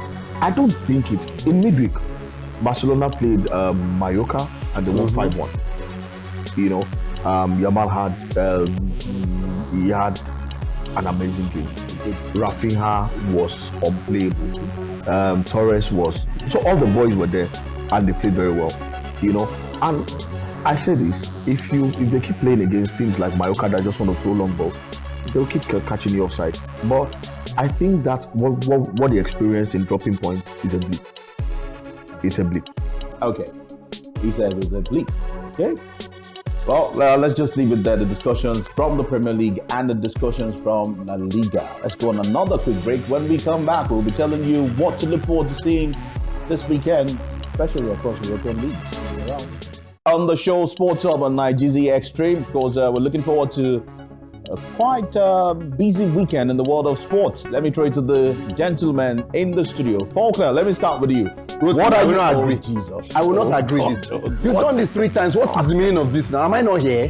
I don't think it's in midweek. Barcelona played Mallorca and they won 5-1. You know, Yamal had an amazing game. Rafinha was unplayable. Torres was, so all the boys were there and they played very well, you know. And I say this, if they keep playing against teams like Mallorca that just want to throw long balls, they'll keep catching you offside. But I think that what they experienced in dropping point is a blip. It's a blip. Okay. He says it's a blip. Okay. Well, let's just leave it there. The discussions from the Premier League and the discussions from La Liga. Let's go on another quick break. When we come back, we'll be telling you what to look forward to seeing this weekend, especially across the European leagues. On the show, Sports Hub on NigezieXtreme. Of course, we're looking forward to a quite busy weekend in the world of sports. Let me throw it to the gentleman in the studio. Faulkner, let me start with you. What are you not agree? Jesus. I will not agree this. You've done this 3 times. What is the meaning of this now? Am I not here?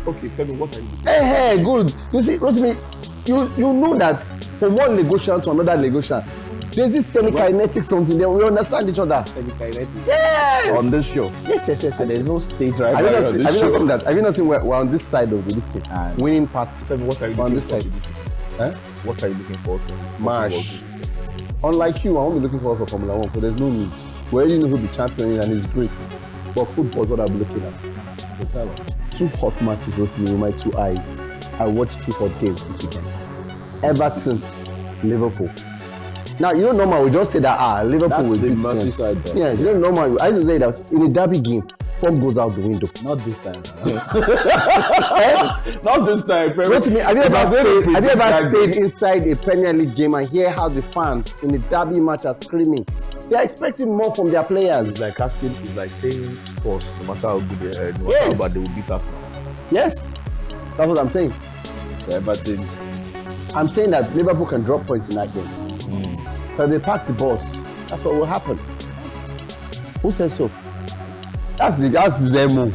Okay, tell me, what are you doing? Hey, good. You see, Rotimi, you know that from one negotiation to another negotiation, there's this telekinetic something there. We understand each other. Telekinetic? Yes! On this show? Yes. And there's no stage right now. Have you not seen that? Have you not seen we're on this side of this thing? Winning parts. Tell me, what are you on looking this side? Huh? What are you looking forward to? March. Unlike you, I won't be looking forward for Formula 1 because there's no need. We already know who the champion is and it's great. But football is what I'm looking at. So tell us. 2 hot matches wrote me with my 2 eyes. I watched 2 hot games this weekend. Everton, Liverpool. Now, you don't normal, we just say that, Liverpool will beat them. That's the Merseyside. Yeah, you don't normal. I just say that in a derby game, form goes out the window. Not this time. Not this time. Have you ever stayed inside a Premier League game and hear how the fans in the derby match are screaming? They are expecting more from their players. It's like saying sports, no matter how good they are, no matter how bad they will beat us now. Yes, that's what I'm saying. Yeah, but I'm saying that Liverpool can drop points in that game. But if they pack the bus, that's what will happen. Who says so? That's their move.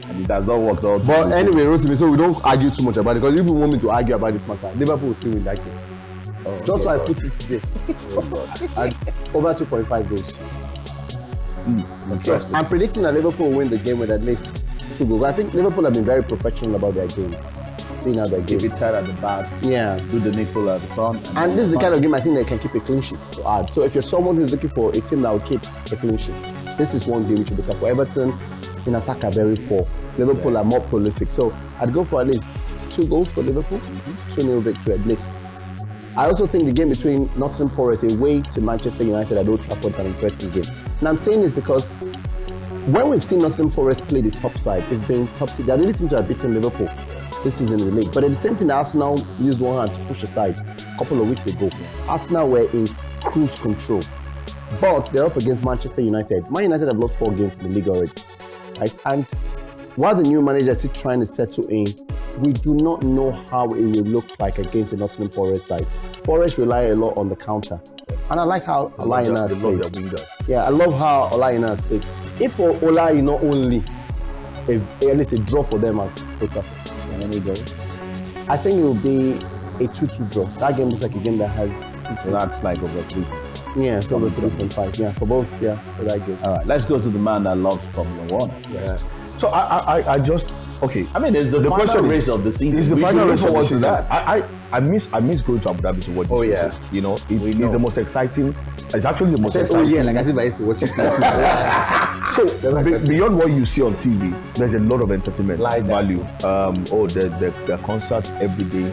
And it does not work out. But anyway, Rotimi, so we don't argue too much about it, because if you want me to argue about this matter, Liverpool will still win that game. Just so I put it there. And over 2.5 goals. Interesting. I'm predicting that Liverpool will win the game with at least 2 goals. I think Liverpool have been very professional about their games. Seeing how they give it tight at the back, do the nickel at the front. And this is the kind of game I think they can keep a clean sheet to add. So if you're someone who's looking for a team that will keep a clean sheet, this is one game you should look at. For Everton, in attack are very poor. Liverpool are more prolific. So I'd go for at least 2 goals for Liverpool, 2-0 victory at least. I also think the game between Nottingham Forest away to Manchester United at Old Trafford is an interesting game. And I'm saying this because when we've seen Nottingham Forest play the top side, it's been top side. They're the only team to have beaten Liverpool this season in the league. But at the same time, Arsenal used one hand to push aside a couple of weeks ago. Arsenal were in cruise control. But they're up against Manchester United. Man United have lost 4 games in the league already. Right? And while the new manager is still trying to settle in, we do not know how it will look like against the Nottingham Forest side. Forest rely a lot on the counter. And I like how Ola Aina has played. Yeah, I love how Ola Aina has played. If for Ola Aina only, at least a draw for them at Old Trafford. I think it will be a 2-2 draw. That game looks like a game that has... So that's like over 3. Yeah, Silver 3.5. Yeah, for both. Yeah, for that game. All right, let's go to the man that loves Formula One. Yeah. So I just okay. I mean, it's the final race of the season. It's the final race of the season. That. I miss going to Abu Dhabi to watch this. Oh yeah. Race. You know, it's the most exciting. It's actually the most exciting. Oh yeah, like I said, I used to watch it. So beyond what you see on TV, there's a lot of entertainment value. The concerts every day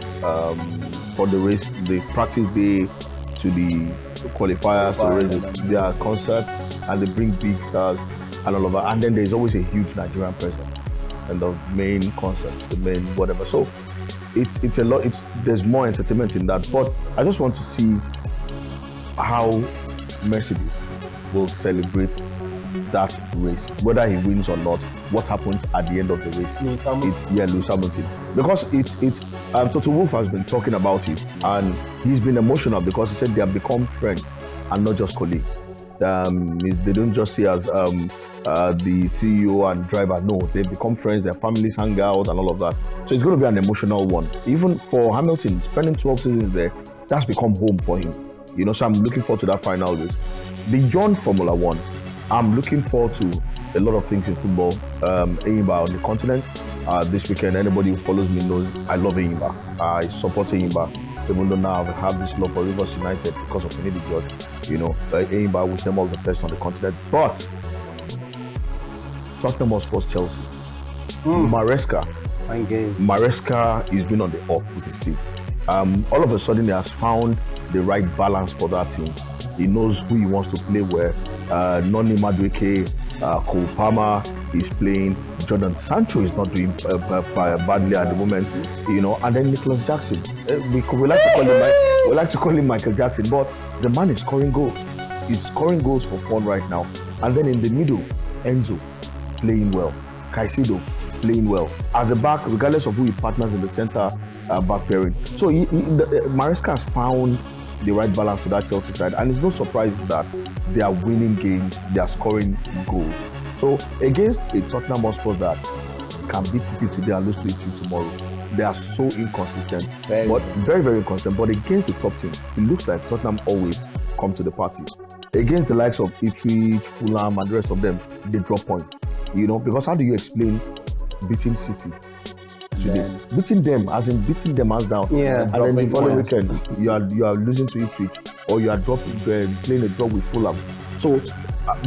for the race, the practice day to the qualifiers, there are concerts, and they bring big stars and all of that. And then there's always a huge Nigerian presence and the main concert, the main whatever. So it's a lot. There's more entertainment in that. But I just want to see how Mercedes will celebrate that race, whether he wins or not. What happens at the end of the race? Lewis Hamilton, because it's Toto Wolff has been talking about it, and he's been emotional because he said they have become friends and not just colleagues. They don't just see as the CEO and driver. No, they've become friends. Their families hang out and all of that. So it's going to be an emotional one. Even for Hamilton, spending 12 seasons there, that's become home for him. You know, so I'm looking forward to that final race. Beyond Formula One, I'm looking forward to a lot of things in football. Enyimba on the continent. This weekend, anybody who follows me knows I love Enyimba. I support Enyimba, even though now I have this love for Rivers United because of Finidi George. You know, Enyimba, wish them all the best on the continent. But Tottenham Hotspur Chelsea. Maresca is been on the up with his team. All of a sudden, he has found the right balance for that team. He knows who he wants to play with. Noni Madueke, Cole Palmer is playing. Jordan Sancho is not doing badly at the moment, you know. And then Nicholas Jackson, we like to call him Michael Jackson, but the man is scoring goals. He's scoring goals for fun right now. And then in the middle, Enzo playing well, Caicedo playing well. At the back, regardless of who he partners in the center back pairing. So Maresca has found the right balance to that Chelsea side, and it's no surprise that they are winning games, they are scoring goals. So against a Tottenham Hotspur that can beat City today and lose to Italy tomorrow, they are so inconsistent, very, very inconsistent. But against the top team, it looks like Tottenham always come to the party. Against the likes of Ipswich, Fulham, and the rest of them, they drop points. You know, because how do you explain beating City today? Beating them hands down. Yeah, and then the following weekend you are losing to Ipswich, or you are playing a draw with Fulham. So,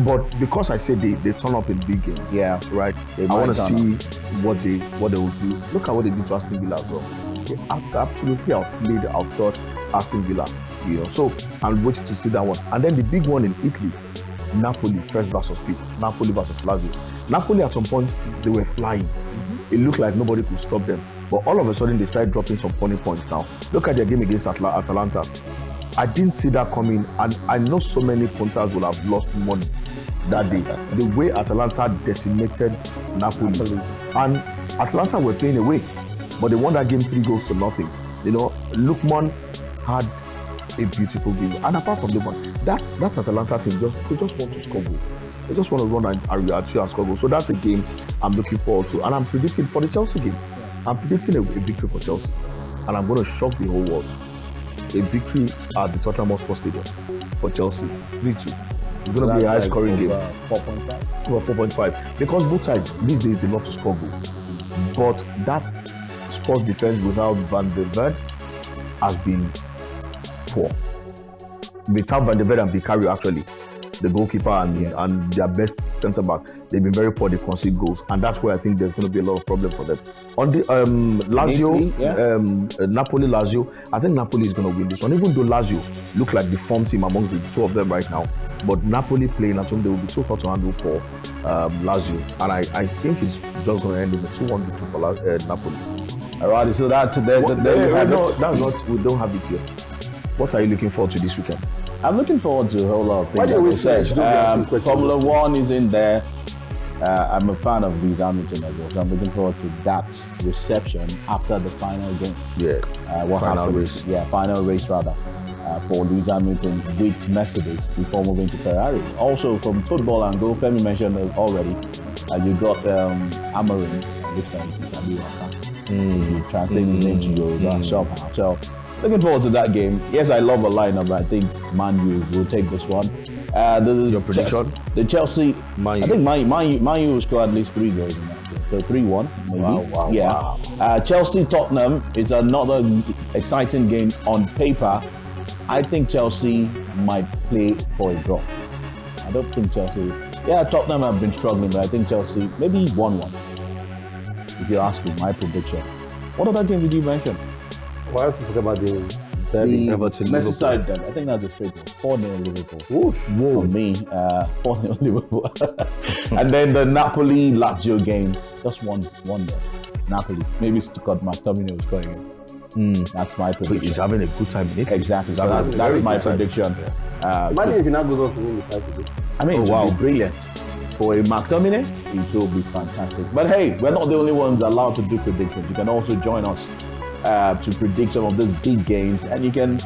but because I said they turn up in big games, right? I want to see what they will do. Look at what they did to Aston Villa as well. They absolutely outthought Aston Villa. You know, so I'm waiting to see that one. And then the big one in Italy, Napoli first versus fifth. Napoli versus Lazio. Napoli at some point they were flying. It looked like nobody could stop them. But all of a sudden they started dropping some funny points now. Look at their game against Atalanta. I didn't see that coming, and I know so many punters will have lost money that day. The way Atalanta decimated Napoli. And Atalanta were playing away, but they won that game 3-0. You know, Lookman had a beautiful game. And apart from the one, that Atalanta team just want to score goals. They just want to run and react and score goals. So that's a game I'm looking forward to. And I'm predicting for the Chelsea game. I'm predicting a victory for Chelsea. And I'm going to shock the whole world. A victory at the Tottenham Hotspur Stadium for Chelsea. 3-2. It's going to be a high-scoring game. 4.5. Well, 4.5. Because both sides, these days, they love to score goals. But that Spurs defense without Van de Ven has been poor. Without Van de Ven and Vicario, actually, the goalkeeper and their best centre back, they've been very poor. They concede goals, and that's where I think there's going to be a lot of problem for them. On the Napoli Lazio, I think Napoli is going to win this one. Even though Lazio look like the form team amongst the two of them right now, but Napoli playing at home, they will be too hard to handle for Lazio, and I think it's just going to end in a 2-1 victory for Napoli. Alright, so that's we don't have it yet. What are you looking forward to this weekend? I'm looking forward to a whole lot of things. Formula One is in there. I'm a fan of Lewis Hamilton as well, so I'm looking forward to that reception after the final game. Final race for Lewis Hamilton with Mercedes before moving to Ferrari. Also from football angle, Femi mentioned it already. You got Amarin, which time is Translate his name to Yoruba somehow. So Looking forward to that game. Yes, I love a lineup. I think Man U will take this one. This is your prediction? The Chelsea. Man U. I think Man U will score at least 3 goals in that game. So 3-1, maybe. Wow. Chelsea Tottenham is another exciting game on paper. I think Chelsea might play for a draw. I don't think Chelsea. Yeah, Tottenham have been struggling, but I think Chelsea maybe 1-1. If you ask me, my prediction. What other game did you mention? Why else talk about the Merseyside derby? I think that's a straight one. 4-0 Liverpool. Whoa. For me, 4-0 Liverpool. And then the Napoli-Lazio game, just 1-0. Napoli. Maybe Scott McTominay was going in. That's my prediction. He's having a good time in it. Exactly. So that's my prediction. Imagine if he now goes on to win the title. I mean, it will be brilliant. For a McTominay, it will be fantastic. But hey, we're not the only ones allowed to do predictions. You can also join us to predict some of these big games, and you can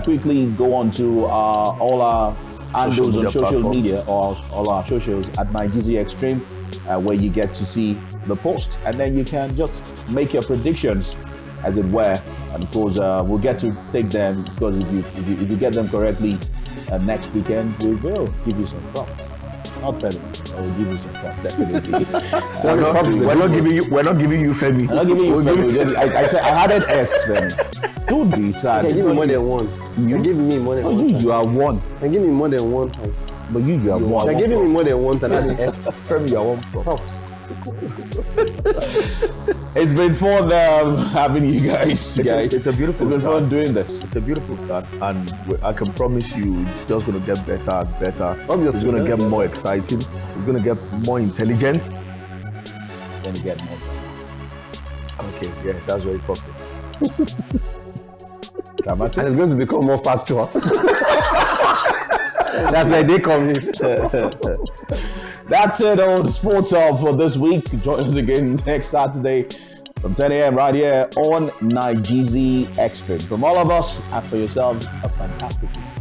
quickly go on to all our handles on social media or all our socials at NigezieXtreme, where you get to see the post, and then you can just make your predictions, as it were. And of course, we'll get to take them, because if you get them correctly next weekend, we will give you some props. Not Femi, I will give you some props, definitely. We're not giving you Femi. I'm not giving you Femi. I said I added S, Femi. Don't be sad. You can give me more than one. You can give me more than one. You are one. You can give me more than one. But you are one. You can give me more than one than S. Femi, you are one prop. It's been fun having you guys. It's a beautiful It's been start. fun doing this. It's a beautiful start, and I can promise you it's just going to get better and better. Obviously, it's going to get more exciting. It's going to get more intelligent. Then you get more fun. Okay, yeah, that's very perfect. And it's going to become more factual. That's where they come in. That's it on Sports Hub for this week. Join us again next Saturday from 10 a.m. right here on NigezieXtreme. From all of us, and for yourselves, a fantastic week.